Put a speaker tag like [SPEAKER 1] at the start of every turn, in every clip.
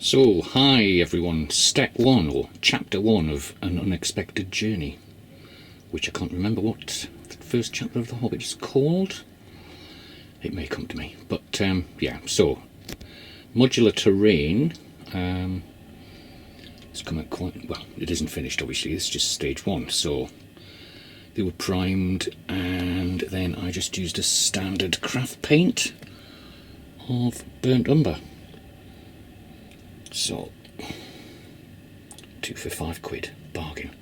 [SPEAKER 1] So, hi everyone, step one or chapter one of An Unexpected Journey, which I can't remember what the first chapter of The Hobbit is called. It may come to me, but yeah, so modular terrain. It's come out quite well. It isn't finished, obviously. It's just stage one. So they were primed, and then I just used a standard craft paint of burnt umber. So 2 for £5, bargain.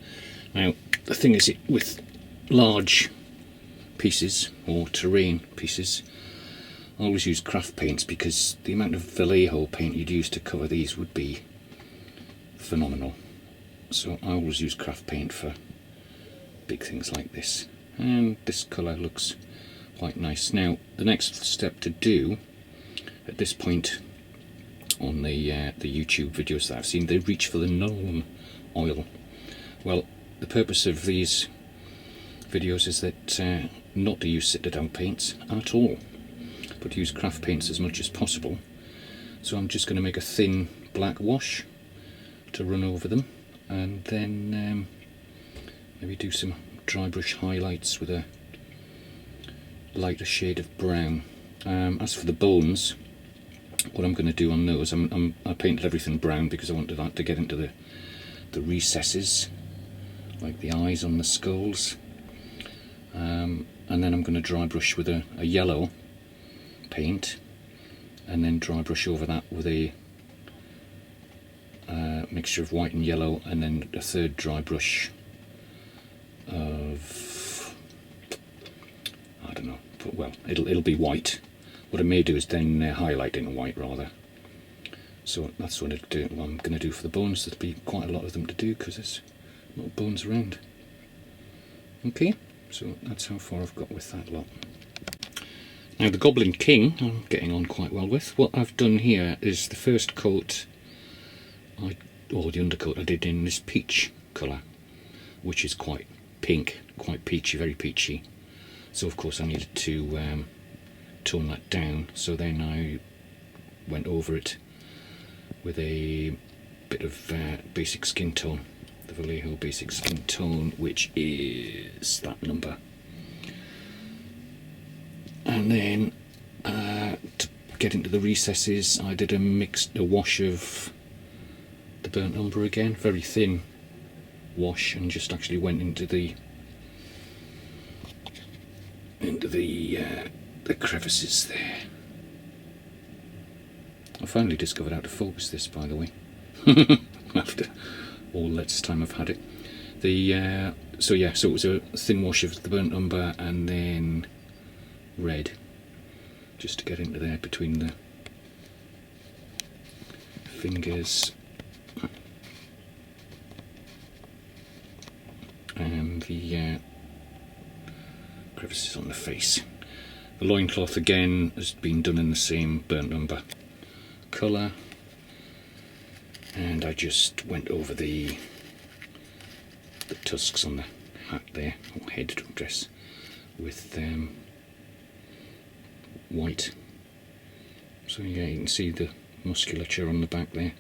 [SPEAKER 1] Now the thing is, with large pieces or terrain pieces, I always use craft paints because the amount of Vallejo paint you'd use to cover these would be phenomenal. So I always use craft paint for big things like this, and this colour looks quite nice. Now the next step to do at this point on the YouTube videos that I've seen, they reach for the Nuln oil. Well, the purpose of these videos is that not to use sifted out paints at all, but use craft paints as much as possible. So I'm just going to make a thin black wash to run over them, and then maybe do some dry brush highlights with a lighter shade of brown. As for the bones, what I'm going to do on those, I painted everything brown because I wanted that to get into the recesses, like the eyes on the skulls, and then I'm going to dry brush with a yellow paint, and then dry brush over that with a mixture of white and yellow, and then a third dry brush of, I don't know, but well, it'll be white. What I may do is then highlight in white rather. So that's what I'm going to do for the bones. There'll be quite a lot of them to do because there's a lot of bones around. Okay, so that's how far I've got with that lot. Now the Goblin King I'm getting on quite well with. What I've done here is the first coat, or the undercoat I did in this peach colour, which is quite pink, quite peachy, very peachy. So of course I needed to tone that down, so then I went over it with a bit of basic skin tone, the Vallejo basic skin tone, which is that number. And then to get into the recesses, I did a wash of the burnt umber again, very thin wash, and just actually went into the crevices there. I finally discovered how to focus this, by the way, after all this time I've had it. So it was a thin wash of the burnt umber and then red, just to get into there between the fingers and the crevices on the face. The loincloth again has been done in the same burnt umber colour, and I just went over the tusks on the hat there, or head dress, with white. So yeah, you can see the musculature on the back there.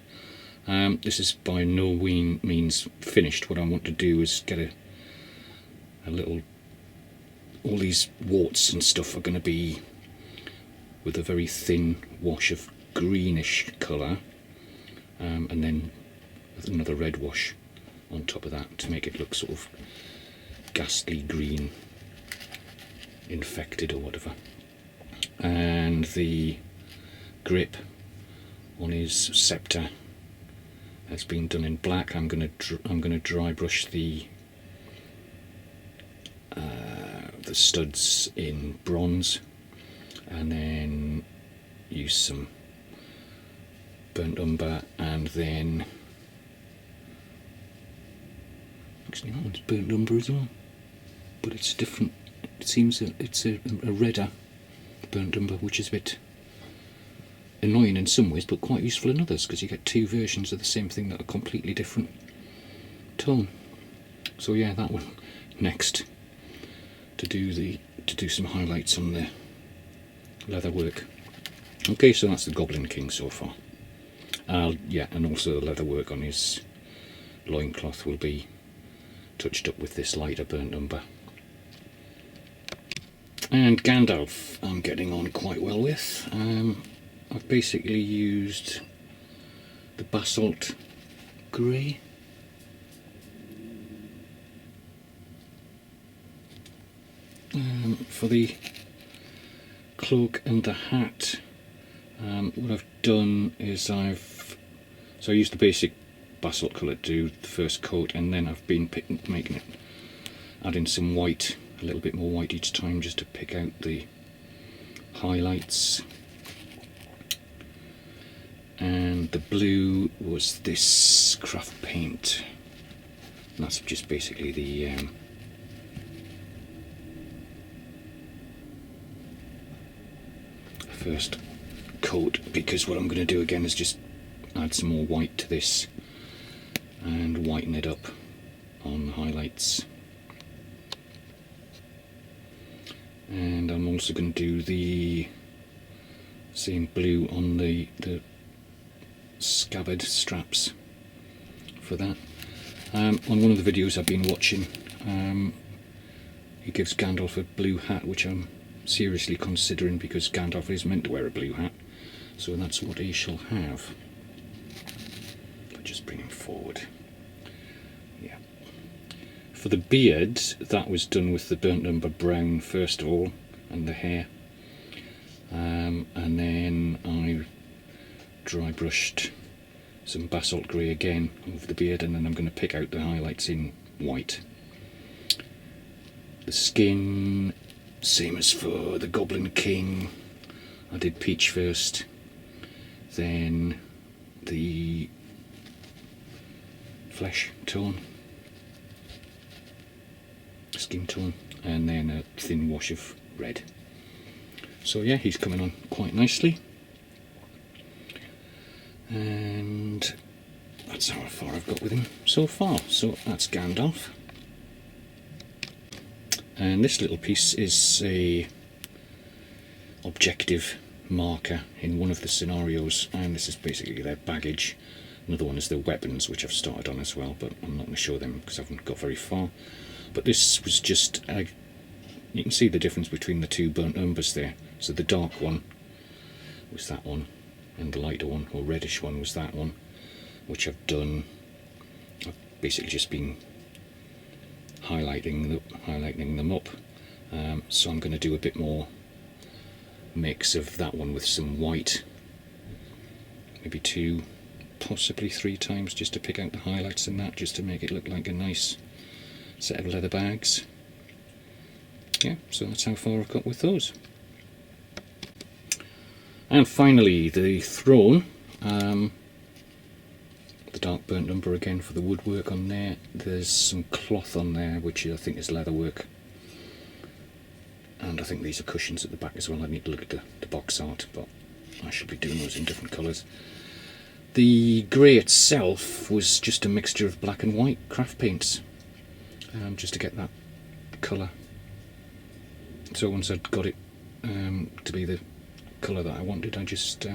[SPEAKER 1] This is by no means finished. What I want to do is get a little, all these warts and stuff are going to be with a very thin wash of greenish colour, and then with another red wash on top of that to make it look sort of ghastly green, infected or whatever. And the grip on his sceptre has been done in black. I'm going to dry brush the studs in bronze, and then use some burnt umber, and then actually that one's burnt umber as well, but it's different. It seems that it's a redder burnt umber, which is a bit annoying in some ways but quite useful in others, because you get two versions of the same thing that are completely different tone. So yeah, that one next, to do some highlights on the leather work. Okay, so that's the Goblin King so far. Yeah, and also the leather work on his loincloth will be touched up with this lighter burnt umber. And Gandalf I'm getting on quite well with. I've basically used the basalt grey. For the cloak and the hat, what I've done is I used the basic basalt colour to do the first coat, and then I've been adding some white, a little bit more white each time, just to pick out the highlights. And the blue was this craft paint, and that's just basically the first coat, because what I'm going to do again is just add some more white to this and whiten it up on the highlights. And I'm also going to do the same blue on the scabbard straps for that. On one of the videos I've been watching, he gives Gandalf a blue hat, which I'm seriously considering, because Gandalf is meant to wear a blue hat, so that's what he shall have. I'll just bring him forward. Yeah. For the beard, that was done with the burnt umber brown first of all, and the hair, and then I dry brushed some basalt grey again over the beard, and then I'm going to pick out the highlights in white. The skin, same as for the Goblin King, I did peach first, then the flesh tone, skin tone, and then a thin wash of red. So yeah, he's coming on quite nicely, and that's how far I've got with him so far. So that's Gandalf. And this little piece is a objective marker in one of the scenarios, and this is basically their baggage. Another one is their weapons, which I've started on as well, but I'm not going to show them because I haven't got very far. But this was just, you can see the difference between the two burnt umbers there. So the dark one was that one, and the lighter one, or reddish one, was that one, which I've basically just been highlighting them up. So I'm going to do a bit more mix of that one with some white, maybe 2, possibly 3 times, just to pick out the highlights in that, just to make it look like a nice set of leather bags. Yeah, so that's how far I've got with those. And finally, the throne, the dark burnt umber again for the woodwork on there. There's some cloth on there, which I think is leather work, and I think these are cushions at the back as well. I need to look at the box art, but I should be doing those in different colours. The grey itself was just a mixture of black and white craft paints, just to get that colour. So once I'd got it to be the colour that I wanted, I just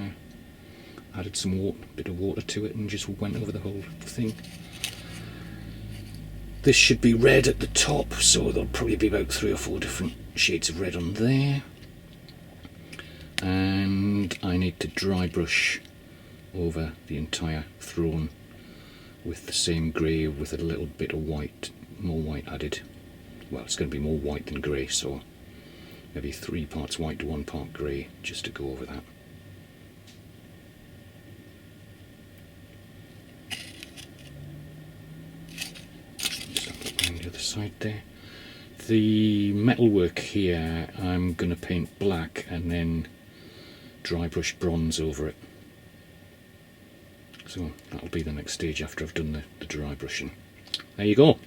[SPEAKER 1] added some bit of water to it and just went over the whole thing. This should be red at the top, so there'll probably be about 3 or 4 different shades of red on there. And I need to dry brush over the entire throne with the same grey with a little bit of white, more white added. Well, it's going to be more white than grey, so maybe 3 parts white to 1 part grey, just to go over that. The other side there. The metalwork here I'm going to paint black and then dry brush bronze over it. So that'll be the next stage after I've done the dry brushing. There you go.